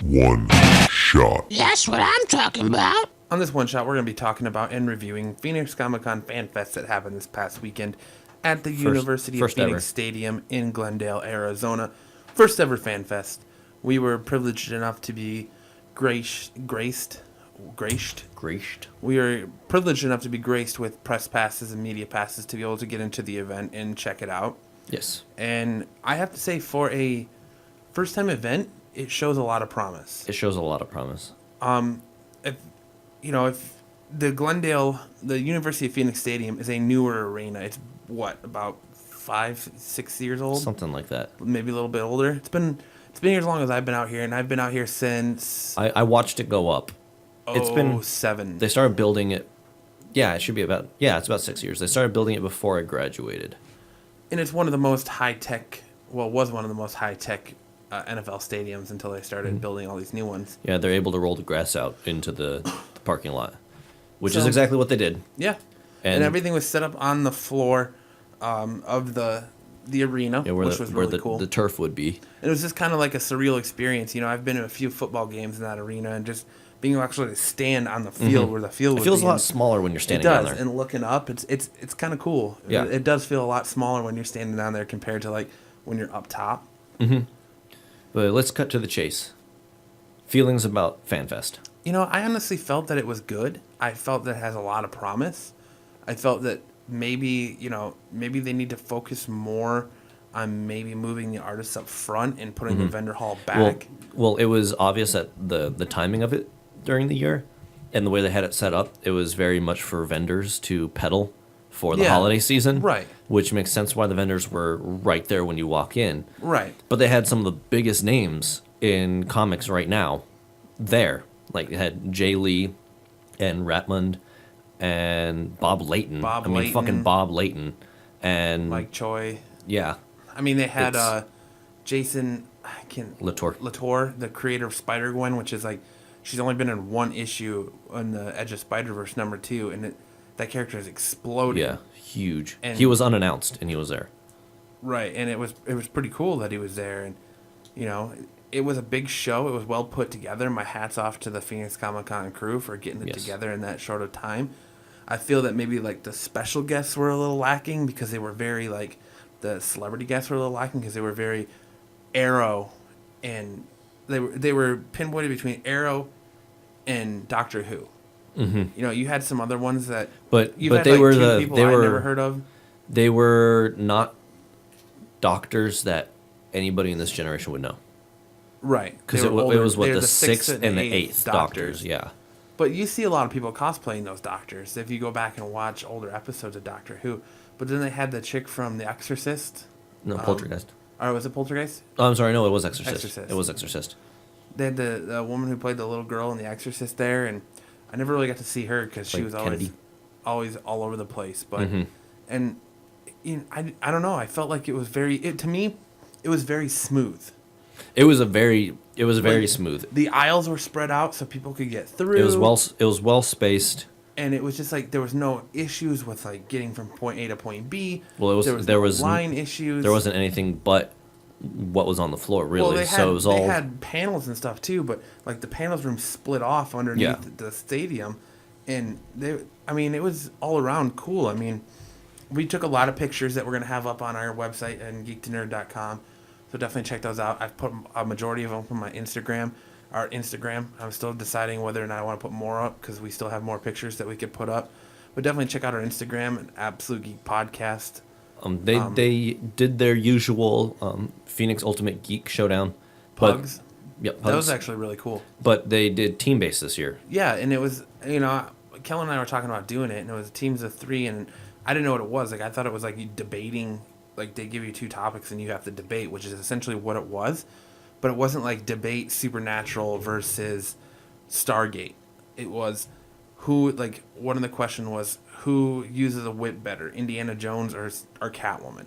One Shot. That's what I'm talking about. On this one shot, we're going to be talking about and reviewing Phoenix ComiCon Fan Fest that happened this past weekend at the University of Phoenix Stadium in Glendale, Arizona. First ever Fan Fest. We were privileged enough to be graced. We are privileged enough to be graced with press passes and media passes to be able to get into the event and check it out. Yes. And I have to say, for a first-time event, it shows a lot of promise. It shows a lot of promise. If the University of Phoenix Stadium is a newer arena. It's about 5-6 years old? Something like that. Maybe a little bit older. It's been here as long as I've been out here, and I've been out here since I watched it go up. It's been 7. They started building it. Yeah, it's about 6 years. They started building it before I graduated. And it's one of the most high-tech, was one of the most high-tech NFL stadiums until they started building all these new ones. Yeah, they're able to roll the grass out into the parking lot, which is exactly what they did. Yeah, and everything was set up on the floor of the arena, which was really cool. The turf would be. It was just kind of like a surreal experience. You know, I've been to a few football games in that arena, and just being able to actually stand on the field where the field It feels a lot smaller when you're standing down there. It does, and looking up, it's kind of cool. Yeah. It does feel a lot smaller when you're standing down there compared to like when you're up top. Mm-hmm. But let's cut to the chase. Feelings about FanFest. You know, I honestly felt that it was good. I felt that it has a lot of promise. I felt that maybe they need to focus more on maybe moving the artists up front and putting the vendor hall back. Well, it was obvious that the timing of it during the year and the way they had it set up, it was very much for vendors to peddle for the holiday season. Right. Which makes sense why the vendors were right there when you walk in. Right. But they had some of the biggest names in comics right now there. Like, they had Jay Lee and Ratmund and Bob Layton. Fucking Bob Layton. And Mike Choi. Yeah. I mean, they had Jason Latour, the creator of Spider-Gwen, which is like, she's only been in one issue on the Edge of Spider-Verse #2, and that character has exploded. Yeah, huge. And he was unannounced, and he was there. Right, and it was pretty cool that he was there, and it was a big show. It was well put together. My hat's off to the Phoenix ComiCon crew for getting it together in that short of time. I feel that maybe like the special guests were a little lacking because they were very like, the celebrity guests were a little lacking because they were very Arrow, and they were pinpointed between Arrow and Doctor Who. Mm-hmm. You had some other ones that, but they were people I'd never heard of. They were not doctors that anybody in this generation would know. Right, because it was the 6th and the 8th doctors. Yeah. But you see a lot of people cosplaying those doctors if you go back and watch older episodes of Doctor Who. But then they had the chick from The Exorcist. No, Poltergeist. Or was it Poltergeist? Oh, I'm sorry. No, it was Exorcist. It was Exorcist. They had the woman who played the little girl in The Exorcist there, and I never really got to see her because she was always all over the place. But and I don't know. I felt like it was to me, it was very smooth. It was very smooth. The aisles were spread out so people could get through. It was well spaced. And it was just like there was no issues with like getting from point A to point B. Well, there was line issues. There wasn't anything but what was on the floor, really. Well, they had panels and stuff too, but like the panels room split off underneath the stadium, and it was all around cool. I mean, we took a lot of pictures that we're gonna have up on our website and geek2nerd.com, so definitely check those out. I've put a majority of them on my Instagram. Our Instagram. I'm still deciding whether or not I want to put more up because we still have more pictures that we could put up. But definitely check out our Instagram and Absolute Geek Podcast. They did their usual Phoenix Ultimate Geek Showdown. Pugs. Yep, Pugs. That was actually really cool. But they did team based this year. Yeah, and it was Kellen and I were talking about doing it, and it was teams of 3, and I didn't know what it was. Like I thought it was like you debating, like they give you 2 topics and you have to debate, which is essentially what it was. But it wasn't like debate Supernatural versus Stargate. It was one of the question was who uses a whip better, Indiana Jones or Catwoman.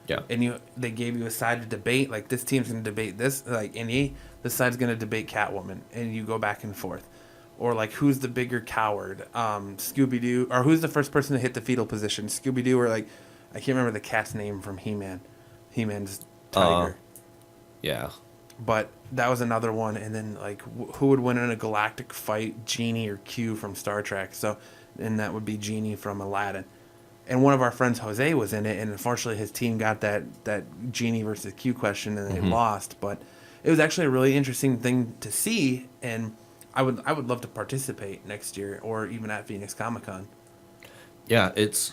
Yeah. And they gave you a side to debate, like this team's going to debate this, like this side's going to debate Catwoman, and you go back and forth. Or like who's the bigger coward, Scooby-Doo, or who's the first person to hit the fetal position, Scooby-Doo, or like I can't remember the cat's name from He-Man. He-Man's tiger. Yeah. But that was another one. And then, like, who would win in a galactic fight, Genie or Q from Star Trek? So, and that would be Genie from Aladdin. And one of our friends, Jose, was in it, and unfortunately his team got that Genie versus Q question, and they lost. But it was actually a really interesting thing to see, and I would love to participate next year or even at Phoenix ComiCon. Yeah, it's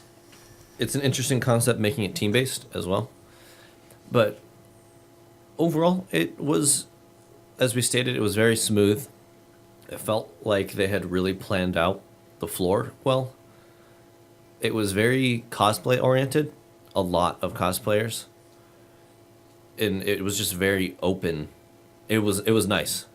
an interesting concept, making it team-based as well. But overall, it was, as we stated, it was very smooth. It felt like they had really planned out the floor well. It was very cosplay oriented, a lot of cosplayers, and it was just very open. It was nice.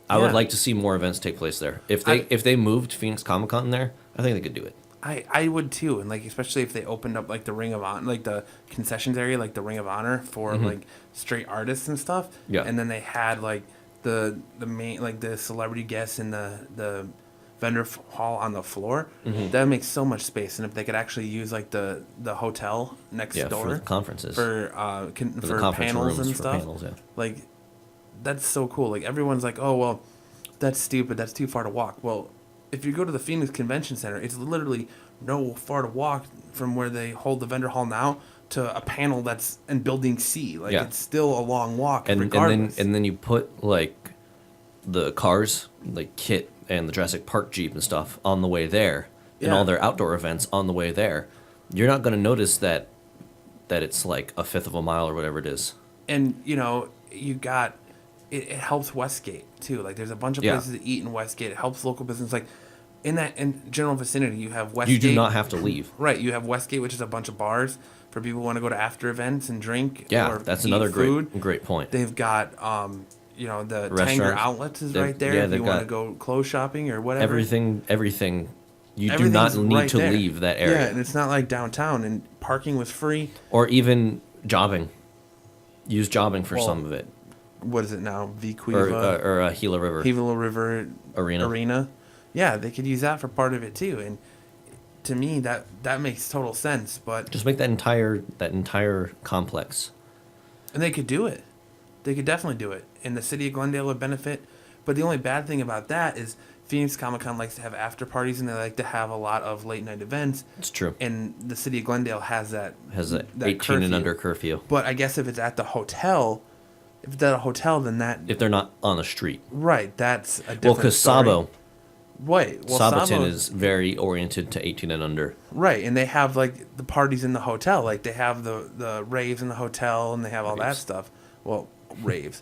I would like to see more events take place there. If they moved Phoenix Comic-Con there, I think they could do it. I would too, and like especially if they opened up like the Ring of Honor, like the concessions area, like the Ring of Honor for like straight artists and stuff. Yeah. And then they had like the main, like the celebrity guests in the vendor hall on the floor. That makes so much space, and if they could actually use like the hotel next door for the conferences, for panels and stuff, panels, like that's so cool. Like everyone's like, oh well, that's stupid, that's too far to walk. Well, if you go to the Phoenix Convention Center, it's literally no far to walk from where they hold the vendor hall now to a panel that's in Building C. Like it's still a long walk, regardless. And then you put like the cars, like Kit and the Jurassic Park Jeep and stuff on the way there, and all their outdoor events on the way there. You're not going to notice that it's like a fifth of a mile or whatever it is. And you know, you got it helps Westgate too. Like there's a bunch of places to eat in Westgate. It helps local business. Like in general vicinity, you have Westgate. You do not have to leave. Right, you have Westgate, which is a bunch of bars for people who want to go to after events and drink. Yeah, or that's eat another food. great point. They've got you know, the Tanger Outlets is right there. Yeah, if you want to go clothes shopping or whatever. Everything. You do not need to leave that area. Yeah, and it's not like downtown, and parking was free. Or even jobbing. Use jobbing for some of it. What is it now? VQuiva? Or Gila River. Gila River Arena. Yeah, they could use that for part of it too. And to me, that makes total sense. But just make that entire complex. And they could do it. They could definitely do it. And the city of Glendale would benefit. But the only bad thing about that is Phoenix Comic-Con likes to have after parties, and they like to have a lot of late night events. It's true. And the city of Glendale has that 18 curfew. and under curfew. But I guess if it's at the hotel, then that... If they're not on the street. Right, that's a different Well, because Sabo... Right. Well, Sabaton is very oriented to 18 and under. Right, and they have like the parties in the hotel. Like they have the raves in the hotel, and they have all that stuff. Well, raves.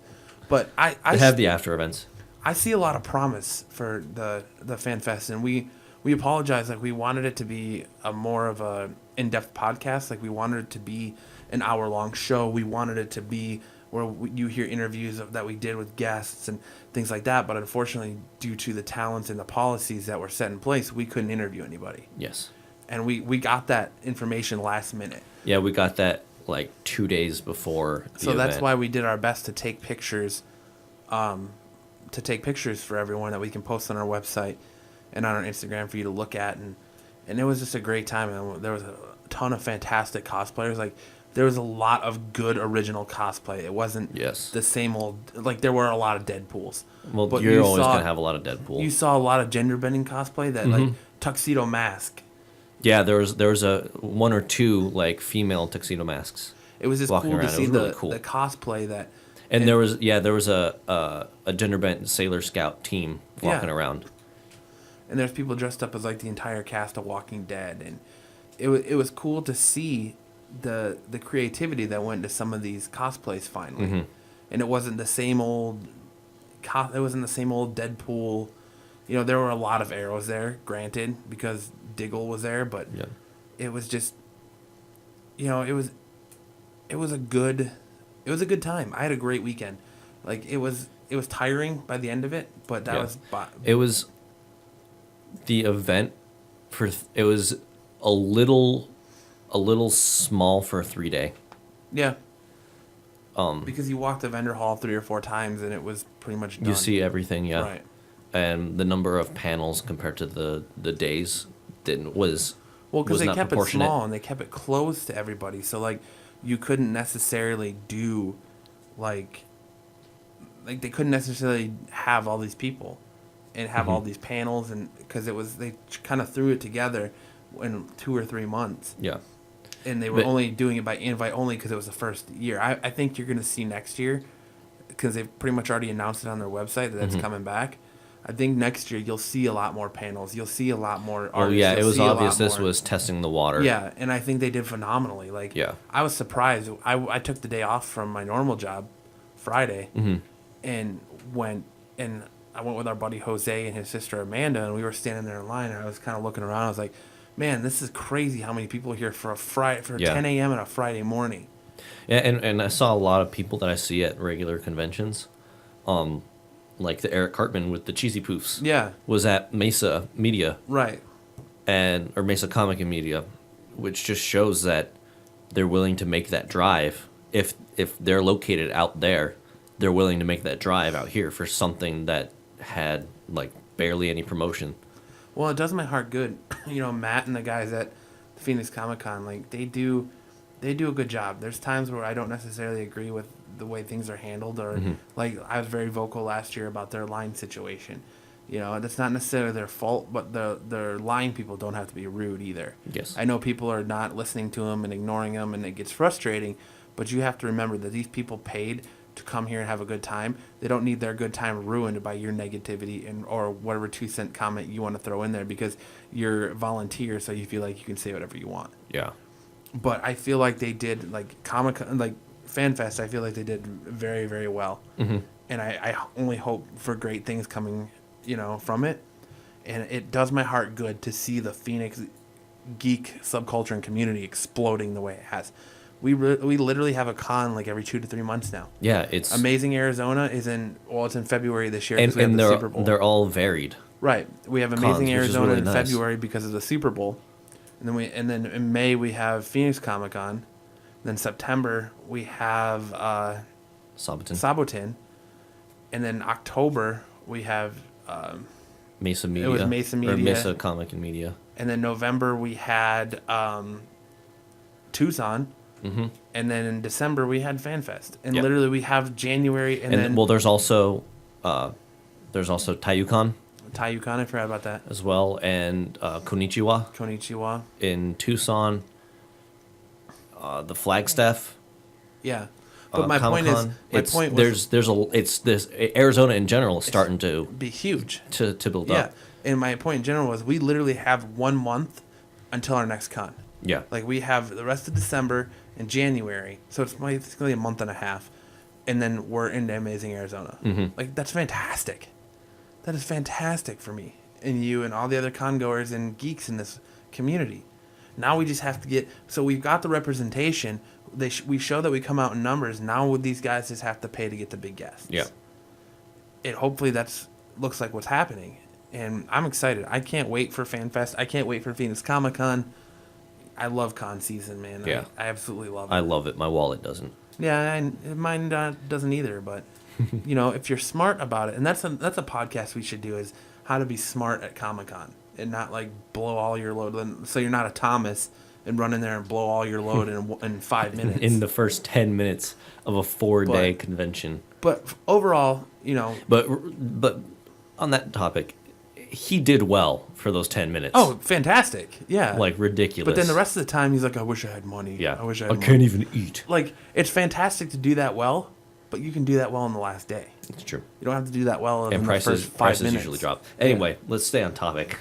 But I have the after events. I see a lot of promise for the Fan Fest, and we apologize. Like we wanted it to be a more of a in-depth podcast. Like we wanted it to be an hour-long show. We wanted it to be where you hear interviews that we did with guests and things like that. But unfortunately, due to the talents and the policies that were set in place, we couldn't interview anybody. Yes. And we got that information last minute. Yeah, we got that like 2 days before the event. That's why we did our best to take pictures, for everyone that we can post on our website and on our Instagram for you to look at. And it was just a great time. And there was a ton of fantastic cosplayers. Like, there was a lot of good original cosplay. It wasn't the same old... Like, there were a lot of Deadpools. Well, but you're always going to have a lot of Deadpool. You saw a lot of gender-bending cosplay that, like, tuxedo mask. Yeah, there was a one or two, like, female tuxedo masks. It was just cool to see really the cosplay that... And there was a gender-bent Sailor Scout team walking around. And there's people dressed up as, like, the entire cast of Walking Dead. And it was cool to see the creativity that went into some of these cosplays finally. And it wasn't the same old Deadpool. You know, there were a lot of arrows there, granted, because Diggle was there, but it was just, you know, it was a good time. I had a great weekend. Like it was tiring by the end of it, but it was the event it was a little small for a 3-day. Yeah. Because you walked the vendor hall 3 or 4 times and it was pretty much done. You see everything, yeah. Right. And the number of panels compared to the days was because they kept it proportionate. small and they kept it closed to everybody. So like you couldn't necessarily do like like they couldn't necessarily have all these people and have all these panels, and because they kind of threw it together in 2 or 3 months. Yeah. And they were only doing it by invite only because it was the first year. I think you're going to see next year, because they've pretty much already announced it on their website that that's coming back. I think next year you'll see a lot more panels. You'll see a lot more artists. Oh, yeah, it was obvious this more. was testing the water. Yeah, and I think they did phenomenally. Like, yeah. I was surprised. I took the day off from my normal job Friday and I went with our buddy Jose and his sister Amanda, and we were standing there in line, and I was kind of looking around. I was like, man, this is crazy how many people are here for 10 a.m. on a Friday morning. Yeah, and I saw a lot of people that I see at regular conventions, like the Eric Cartman with the Cheesy Poofs. Yeah. Was at Mesa Media. Right. Or Mesa Comic and Media, which just shows that they're willing to make that drive. If they're located out there, they're willing to make that drive out here for something that had like barely any promotion. Well, it does my heart good. Matt and the guys at Phoenix ComiCon, like they do a good job. There's times where I don't necessarily agree with the way things are handled, or like I was very vocal last year about their line situation. That's not necessarily their fault, but their line people don't have to be rude either. Yes. I know people are not listening to them and ignoring them, and it gets frustrating, but you have to remember that these people paid to come here and have a good time. They don't need their good time ruined by your negativity or whatever 2-cent comment you want to throw in there, because you're a volunteer, so you feel like you can say whatever you want. Yeah. But I feel like they did, like ComiCon, like FanFest, I feel like they did very, very well. And I only hope for great things coming, from it. And it does my heart good to see the Phoenix geek subculture and community exploding the way it has. We literally have a con like every 2 to 3 months now. Yeah, it's Amazing Arizona is it's in February this year, because we have and the Super Bowl. they're all varied. Right. We have Amazing cons, Arizona really in nice. February because of the Super Bowl. And then in May we have Phoenix Comic-Con. Then September we have Sabotin. And then October we have Mesa Media. It was Mesa Media. Or Mesa Comic and Media. And then November we had Tucson. And then in December we had FanFest. And literally we have January and then there's also Tayucon. Tayucon, I forgot about that. As well, and Konichiwa. In Tucson. The Flagstaff. Yeah. But my Comic-Con. point was Arizona in general is starting to be huge to build up. And my point in general was we literally have 1 month until our next con. Yeah. Like we have the rest of December and January, so it's basically a month and a half, and then we're into Amazing Arizona. Like that's fantastic. That is fantastic for me and you and all the other con goers and geeks in this community. Now we just have to so we've got the representation. We show that we come out in numbers. Now these guys just have to pay to get the big guests. Yeah. And hopefully looks like what's happening. And I'm excited. I can't wait for FanFest. I can't wait for Phoenix Comic-Con. I love con season, man. Yeah. I absolutely love it. I love it. My wallet doesn't. Yeah, mine doesn't either. But, if you're smart about it, and that's a podcast we should do, is how to be smart at Comic-Con and not, like, blow all your load. So you're not a Thomas and run in there and blow all your load in 5 minutes. In the first 10 minutes of a 4-day convention. But overall, But on that topic, he did well for those 10 minutes. Oh, fantastic. Yeah. Like, ridiculous. But then the rest of the time, he's like, I wish I had money. Yeah. I wish I had money. Can't even eat. Like, it's fantastic to do that well, but you can do that well in the last day. It's true. You don't have to do that well in And the prices, first 5 prices minutes. usually drop. Anyway, let's stay on topic.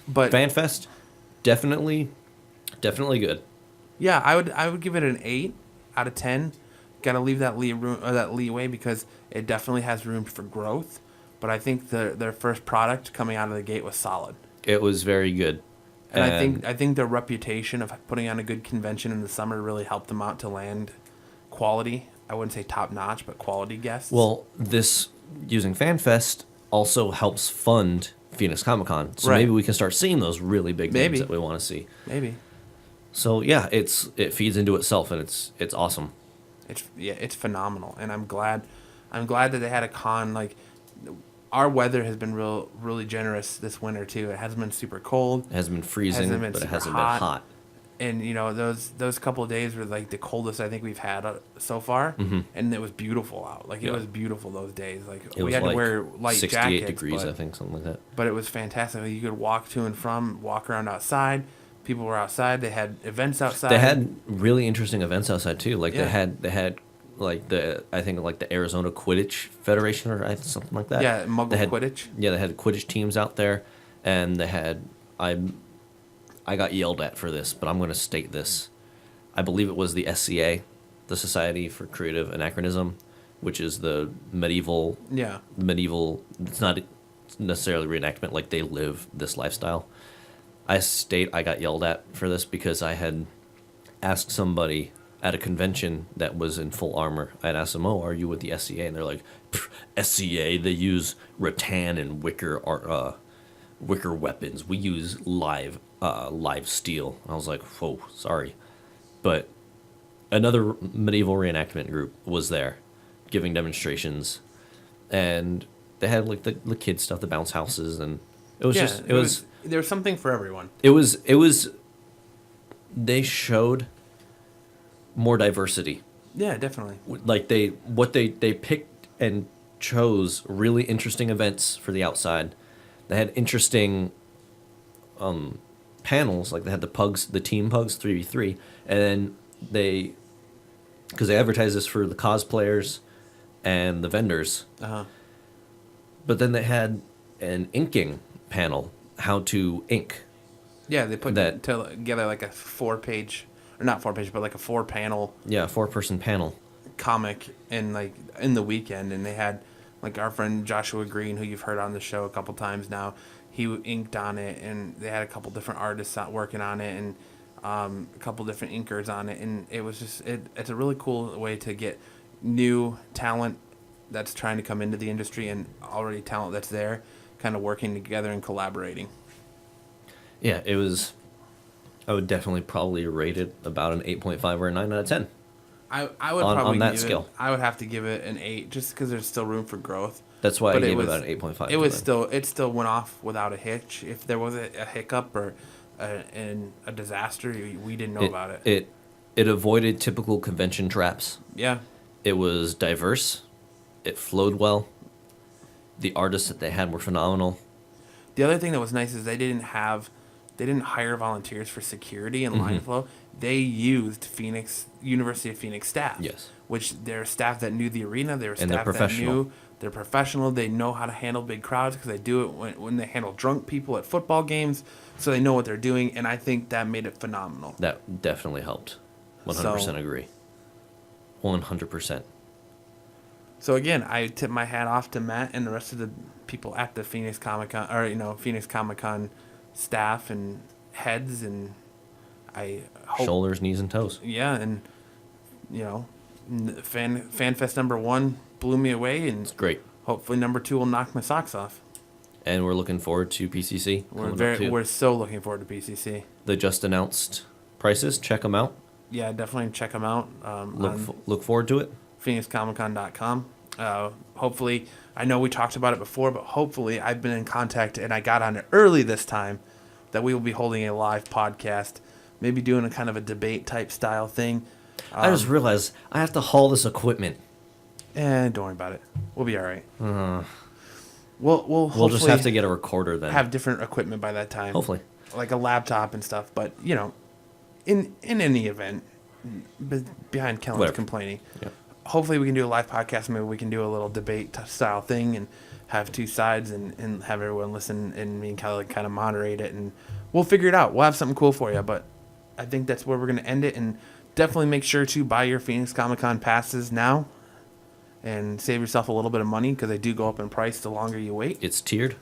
But FanFest, definitely good. Yeah, I would give it an 8 out of 10. Got to leave that leeway because it definitely has room for growth. But I think their first product coming out of the gate was solid. It was very good. And I think their reputation of putting on a good convention in the summer really helped them out to land quality. I wouldn't say top notch, but quality guests. Well, this using FanFest also helps fund Phoenix Comic-Con. So maybe we can start seeing those really big names that we want to see. Maybe. So yeah, it feeds into itself, and it's awesome. It's phenomenal, and I'm glad that they had a con. Like, our weather has been really generous this winter too. It hasn't been super cold. It hasn't been freezing, but it hasn't been hot. And those couple of days were like the coldest I think we've had so far, and it was beautiful out. Like it was beautiful those days. Like we had to wear light 68 jackets, degrees, I think, something like that. But it was fantastic. Like, you could walk to and from, walk around outside. People were outside. They had events outside. They had really interesting events outside too. Like they had like the Arizona Quidditch Federation or something like that. Yeah, Muggle Quidditch. Yeah, they had Quidditch teams out there, and they had I got yelled at for this, but I'm going to state this. I believe it was the SCA, the Society for Creative Anachronism, which is the medieval. Yeah. Medieval. It's not necessarily reenactment. Like they live this lifestyle. I got yelled at for this because I had asked somebody at a convention that was in full armor. I had asked them, "Oh, are you with the SCA?" And they're like, "SCA, they use rattan and wicker weapons. We use live steel." And I was like, "Whoa, sorry," but another medieval reenactment group was there, giving demonstrations, and they had like the kid stuff, the bounce houses, and it was there was something for everyone. It was. They showed more diversity. Yeah, definitely. Like they picked and chose really interesting events for the outside. They had interesting panels, like they had the team pugs 3v3, and then because they advertised this for the cosplayers and the vendors. But then they had an inking panel, how to ink. Yeah, they put that together like a 4-page, or not 4-page, but like a 4-panel. Yeah, 4-person panel. Comic in the weekend, and they had like our friend Joshua Green, who you've heard on the show a couple times now. He inked on it, and they had a couple different artists out working on it, and a couple different inkers on it, and it was just it's a really cool way to get new talent that's trying to come into the industry and already talent that's there, kind of working together and collaborating. Yeah, it was. I would definitely probably rate it about an 8.5 or a 9 out of 10. I would probably on that give scale. I would have to give it an 8, just because there's still room for growth. That's why I gave it about an 8.5. It still went off without a hitch. If there was a hiccup or a disaster, we didn't know about it. It avoided typical convention traps. Yeah. It was diverse. It flowed well. The artists that they had were phenomenal. The other thing that was nice is they didn't hire volunteers for security and line flow. They used University of Phoenix staff. Yes. Which they're staff that knew the arena. They were And staff that knew. They're professional. They know how to handle big crowds because they do it when they handle drunk people at football games. So they know what they're doing, and I think that made it phenomenal. That definitely helped. 100% agree. 100%. So again, I tip my hat off to Matt and the rest of the people at the Phoenix ComiCon, or Phoenix ComiCon staff and heads, and I hope, shoulders, knees, and toes. Yeah, and FanFest #1 blew me away, and it's great. Hopefully #2 will knock my socks off. And we're looking forward to PCC. We're so looking forward to PCC. They just announced prices. Check them out. Yeah, definitely check them out. Look forward to it. PhoenixComicCon.com. Hopefully, I know we talked about it before, but hopefully I've been in contact and I got on it early this time that we will be holding a live podcast, maybe doing a kind of a debate type style thing. I just realized I have to haul this equipment. Don't worry about it. We'll be all right. We'll just have to get a recorder then. Have different equipment by that time. Hopefully, like a laptop and stuff. But in any event, behind Kellen's complaining. Yeah. Hopefully we can do a live podcast. Maybe we can do a little debate style thing and have two sides and have everyone listen, and me and Kelly kind of moderate it, and we'll figure it out. We'll have something cool for you. But I think that's where we're going to end it. And definitely make sure to buy your Phoenix Comic-Con passes now and save yourself a little bit of money because they do go up in price the longer you wait. It's tiered.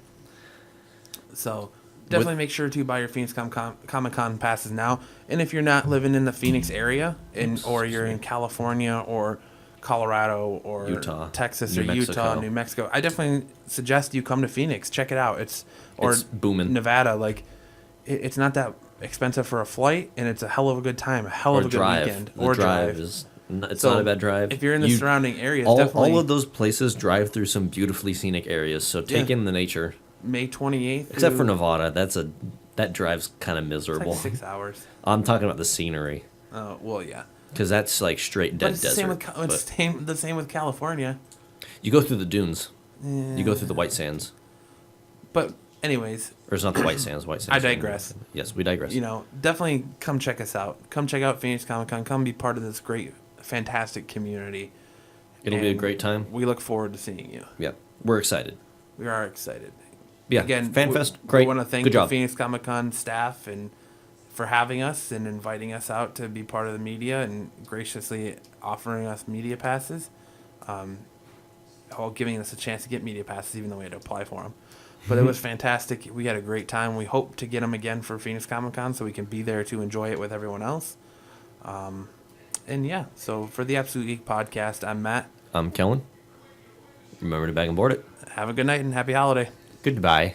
So definitely make sure to buy your Phoenix Comic-Con passes now. And if you're not living in the Phoenix area or you're in California or Colorado or Utah, Texas or Utah, New Mexico, I definitely suggest you come to Phoenix. Check it out. It's booming. Nevada. Like it's not that expensive for a flight, and it's a hell of a good time, a hell of a good weekend. Or drive. It's not a bad drive. If you're in the surrounding areas, all of those places drive through some beautifully scenic areas. So take in the nature. May 28th. Except for Nevada, that's a That drive's kind of It's miserable. like 6 hours. I'm talking about the scenery. Oh, well, yeah. Because that's like straight dead But it's desert. the same with California. You go through the dunes. Yeah. You go through the White Sands. But anyways, Or it's not the White Sands. White Sands. I digress. Yes, we digress. Definitely come check us out. Come check out Phoenix Comic-Con. Come be part of this great, fantastic community. It'll be a great time. We look forward to seeing you. Yeah, we're excited. We are excited. Yeah, Again, FanFest, We great. want to thank Good the job. Phoenix Comic-Con staff and for having us and inviting us out to be part of the media and graciously offering us media passes. Giving us a chance to get media passes, even though we had to apply for them. But it was fantastic. We had a great time. We hope to get them again for Phoenix Comic-Con so we can be there to enjoy it with everyone else. So for the Absolute Geek Podcast, I'm Matt. I'm Kellen. Remember to bag and board it. Have a good night and happy holiday. Goodbye.